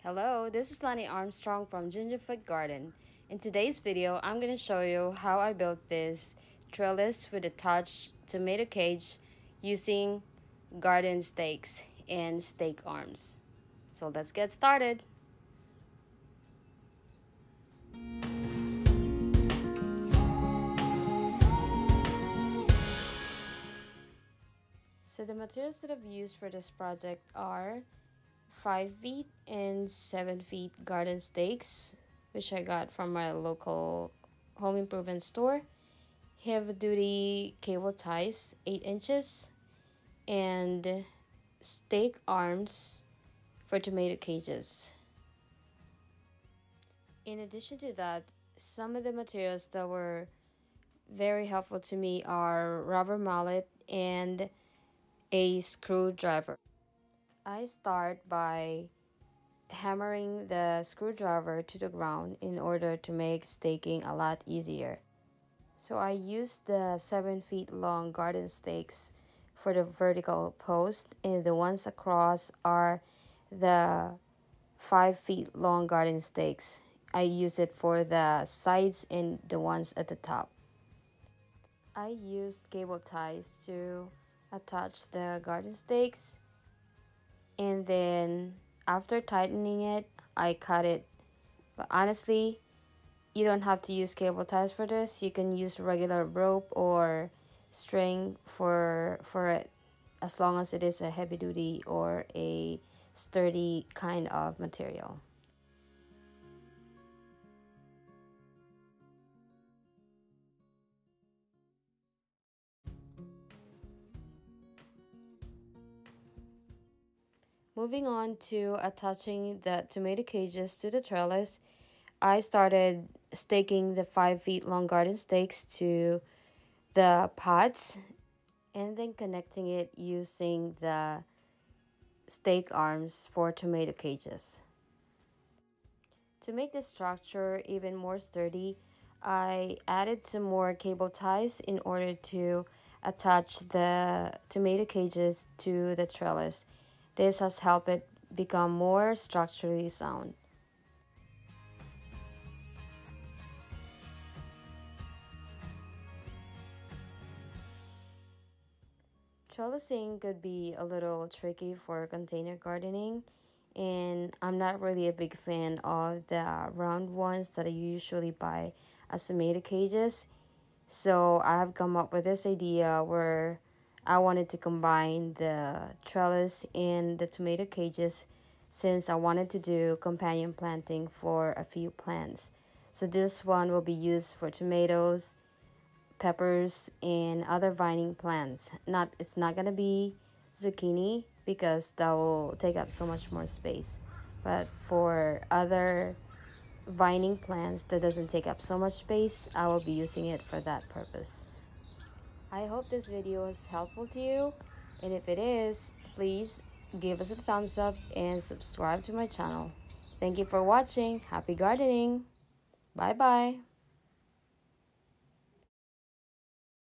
Hello, this is Lani Armstrong from Gingerfoot Garden. In today's video, I'm going to show you how I built this trellis with a touch tomato cage using garden stakes and stake arms. So let's get started. So the materials that I've used for this project are 5 feet and 7 feet garden stakes, which I got from my local home improvement store, heavy duty cable ties 8 inches, and stake arms for tomato cages. In addition to that, some of the materials that were very helpful to me are rubber mallet and a screwdriver. I start by hammering the screwdriver to the ground in order to make staking a lot easier. So I used the 7 feet long garden stakes for the vertical post, and the ones across are the 5 feet long garden stakes. I use it for the sides and the ones at the top. I used cable ties to attach the garden stakes, and then after tightening it, I cut it. But honestly, you don't have to use cable ties for this. You can use regular rope or string for it, as long as it is a heavy duty or a sturdy kind of material. Moving on to attaching the tomato cages to the trellis, I started staking the 5 feet long garden stakes to the pots and then connecting it using the stake arms for tomato cages. To make the structure even more sturdy, I added some more cable ties in order to attach the tomato cages to the trellis. This has helped it become more structurally sound. Trellising could be a little tricky for container gardening, and I'm not really a big fan of the round ones that I usually buy as tomato cages. So I have come up with this idea where I wanted to combine the trellis and the tomato cages, since I wanted to do companion planting for a few plants. So this one will be used for tomatoes, peppers, and other vining plants. It's not gonna be zucchini because that will take up so much more space. But for other vining plants that doesn't take up so much space, I will be using it for that purpose. I hope this video is helpful to you, and if it is, please give us a thumbs up and subscribe to my channel. Thank you for watching. Happy gardening. Bye bye.